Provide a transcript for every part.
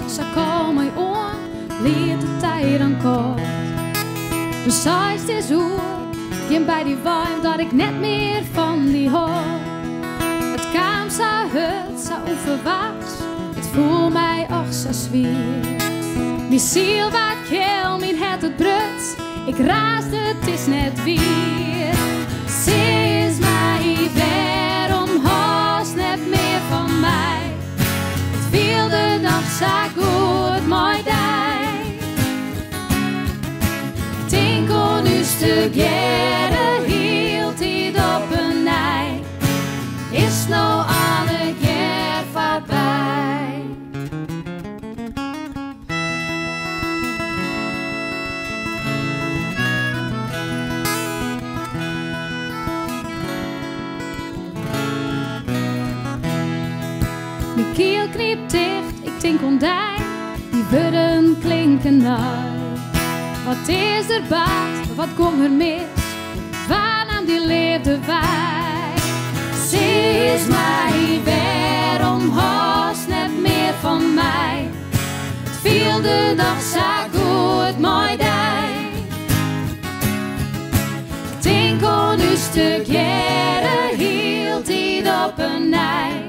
ze kan mij aan, leert de tijd dan kort. Dus zij is het zo, ging bij die wijn dat ik net meer van die hoor. Het kwam zo hut, zo onverwachts, het voelt mij ook zo zwier. Mijn ziel wat keel, mijn het bruts, ik raasde, het is net weer. Ze is mij waarom haast net meer van mij. Het wilde nog zo goed, mooi dag. Ik denk aan u together, hield dit op een nij. Is nou alle keer voorbij. Mijn keel knipt dicht, ik denk ondij, die woorden klinken uit. Wat is er baat, wat komt er mis, waaraan die leefde wij? Ze is mij, waarom haast net meer van mij? Het wilde nog zo goed, mooi dag. Ik denk aan u together, hield dit op een nij.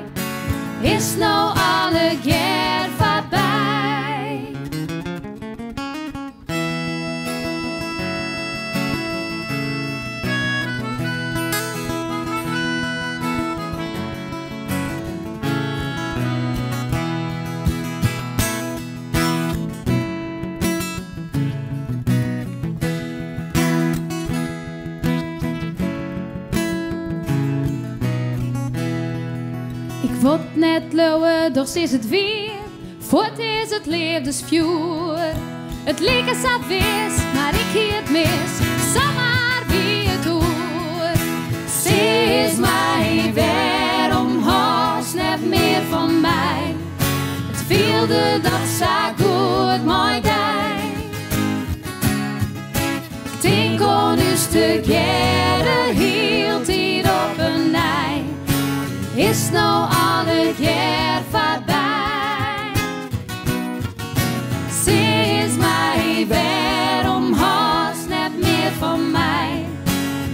Is nou alle keer voorbij. Ik word net lauwe, doch is het weer. Voort is het levensvuur. Het leek eens aan wist, maar ik hier het mis. Zomaar wie het hoort. Ze is mij, waarom haast net meer van mij? Het wilde dat zo goed, mooi dag. Ik denk aan u together, hield hier op een nij. Is nou alle keer voorbij. Ze is mij, waarom haast net meer van mij?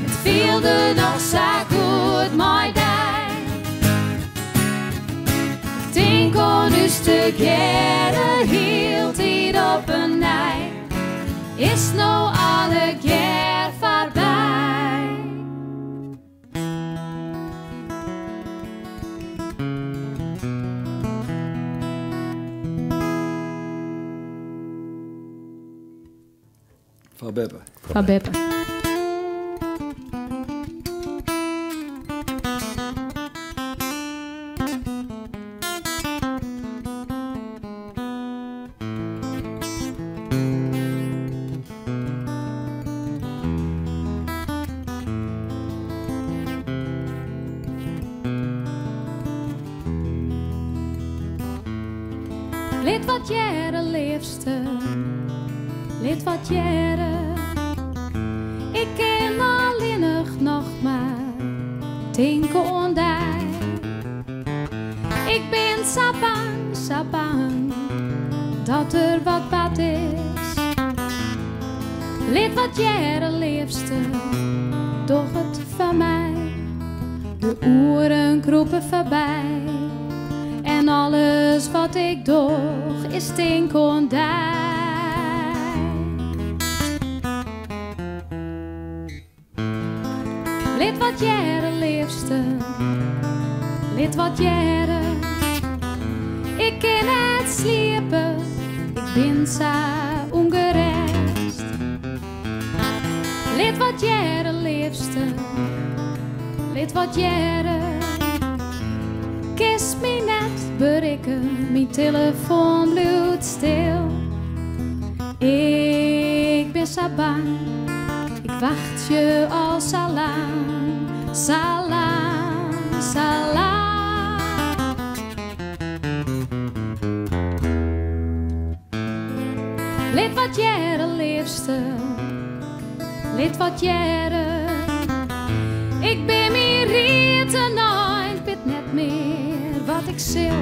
Het wilde nog zo goed, mooi dag. Ik denk aan u together, hield hier op een nij. Is nou alle keer voorbij. Van Beppe. Van Beppe. Lid wat jaren liefste, lid wat jaren. Ik ken alleenig nog maar denken aan die. Ik ben zo bang dat er wat bad is. Lid wat jaren liefste, doch het van mij. De uren kropen voorbij. En alles wat ik doe is denk aan die. Lid wat jaren liefste, lid wat jaren. Ik kan het sliepen, ik ben zo ongerust. Lid wat jaren liefste, lid wat jaren. Kist me net bereiken, mijn telefoon bloedt stil. Ik ben zo bang, ik wacht je al zo lang, zo lang, zo lang. Lid wat jaren liefste, lid wat jaren. Ik ben meer rieten nooit, weet net meer wat ik zil.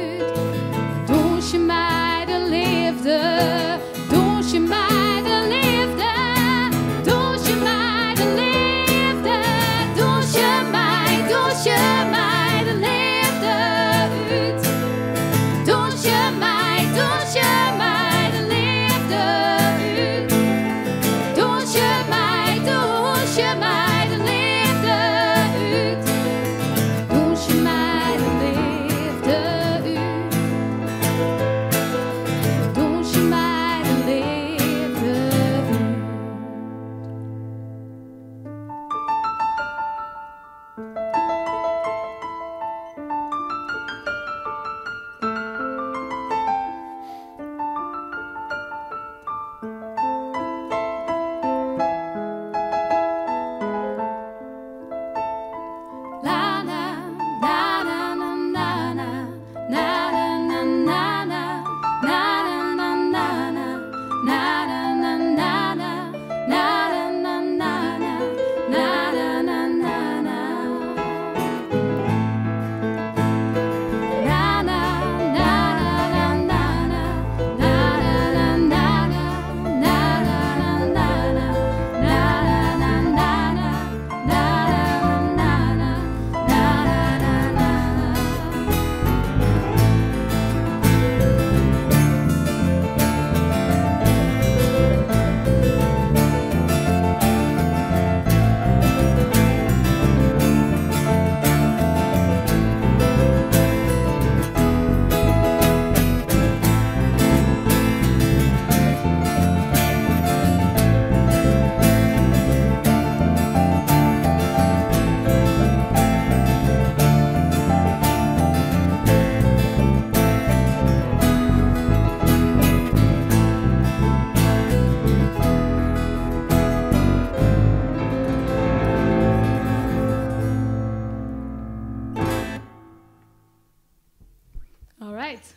Right.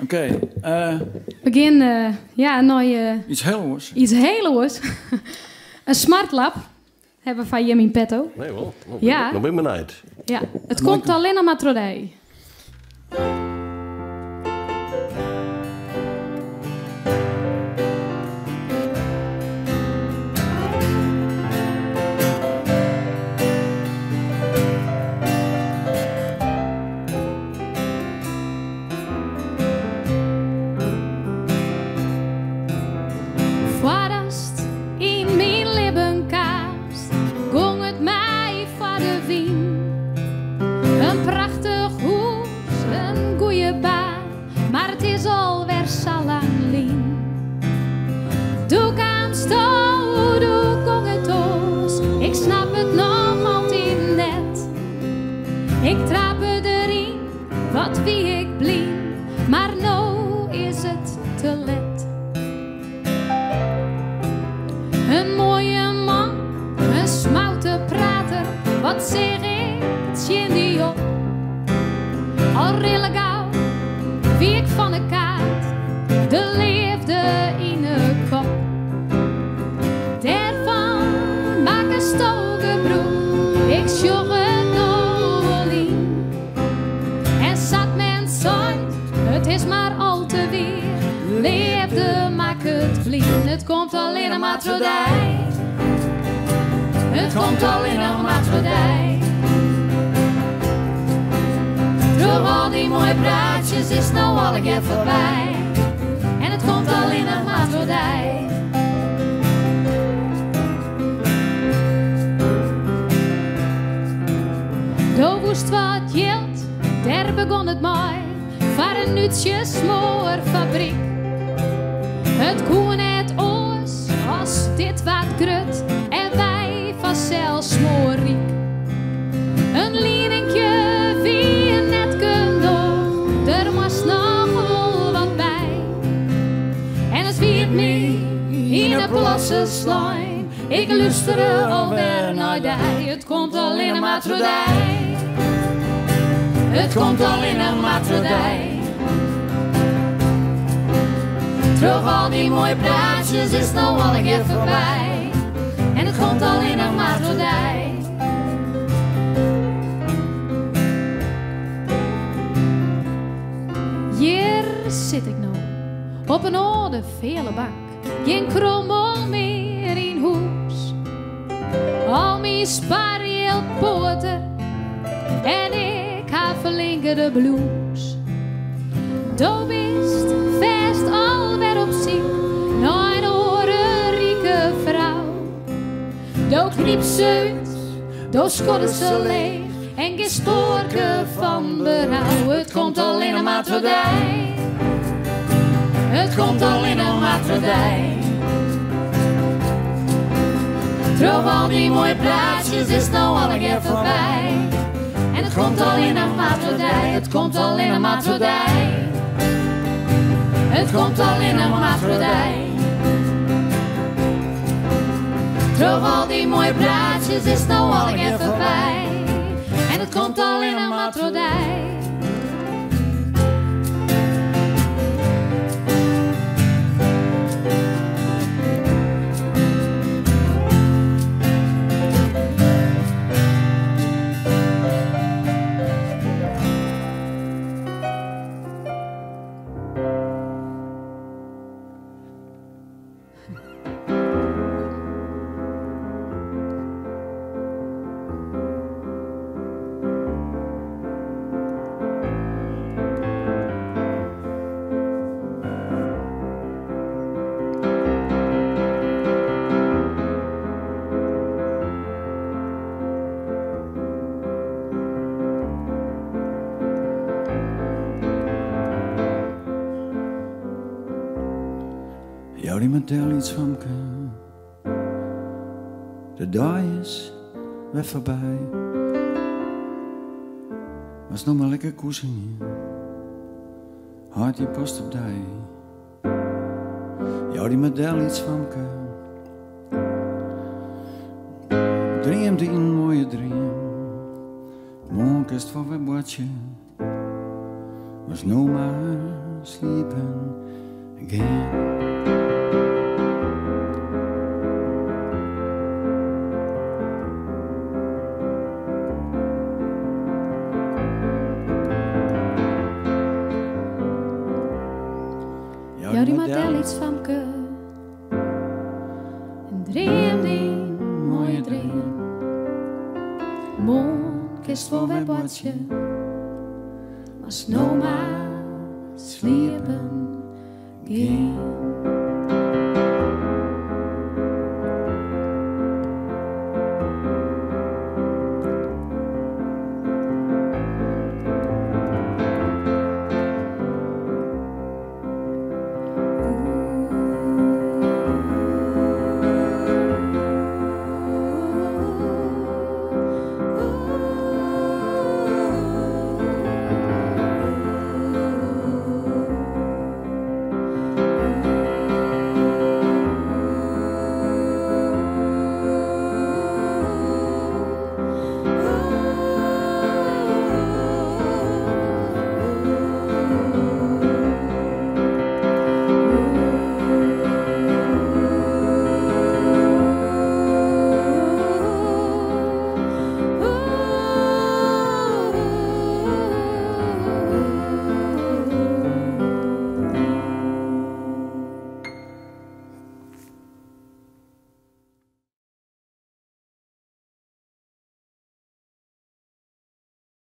Oké. Begin naar Iets heel hoors. iets heel hoors. Een smartlap hebben we van Jim in petto. Nee wel, Ja. nog ben ik benieuwd. Ja, het komt alleen nog maar trodij. Voorast in mijn libbenkaast gong het mij voor de wien. Een prachtig hoes, een goeie baan, maar het is alweer zo lang lien. Doe kwam sto, doe gong het oos, ik snap het nog altijd net. Ik trappe erin, wat wie ik blien, maar nou is het te let. Een mooie man, een smoute prater, wat zeg ik, tjen die op. Al rillen gauw, wie ik van de kaart, de liefde in de kop. Daarvan maak een stoge broek, ik sjog het nog in. En zat men zooit, het is maar al te weer. Liefde maakt het vliegen, het komt alleen maar trodij. Het komt alleen maar trodij. Door al die mooie praatjes is nou al een keer voorbij. En het komt alleen maar trodij. Doe woest wat jilt, daar begon het mooi. Voor een uurtje smoorfabriek. Het koen het oors, als dit wat grut, en wij vanzelf smoorriek. Een lieringje wie je net kunt doen, er was nog wel wat bij. En het wiert me in een plasse slijn, ik luister alweer naar die. Het komt alleen maar trodij. Het komt alleen maar trodij. Terug al die mooie praatjes is nou al een keer voorbij. En het komt alleen nog maar trodij. Hier zit ik nou, op een oude vele bank. Geen krommel meer in huis. Al mijn spaargeld poten. En ik ga verlinkerde blues. Do bist vast alweer op ziek, naar een orenrieke vrouw. Do knipt ze uit, do skodde ze leeg, en geen spoorke van berouw. Het komt alleen maar trodij. Het komt alleen maar trodij. Terug al die mooie praatjes is nou al een keer voorbij. En het komt alleen maar trodij. Het komt alleen maar trodij. Het komt alleen maar trodij. Terug al die mooie praatjes is nou al een keer voorbij. En het komt alleen maar trodij. Jou die me tel iets van kan. De dag is weer voorbij. Was nog maar lekker koezen. Hart die post op die. Jou die me tel iets van kan. Dream die een mooie dream. Morgen is het voor weer badje. was no more sleeping again. Ja, die model iets van ke. Een dream die mooie dream. Morgen kist voor wij bordje. Was no maar sliepen gaan.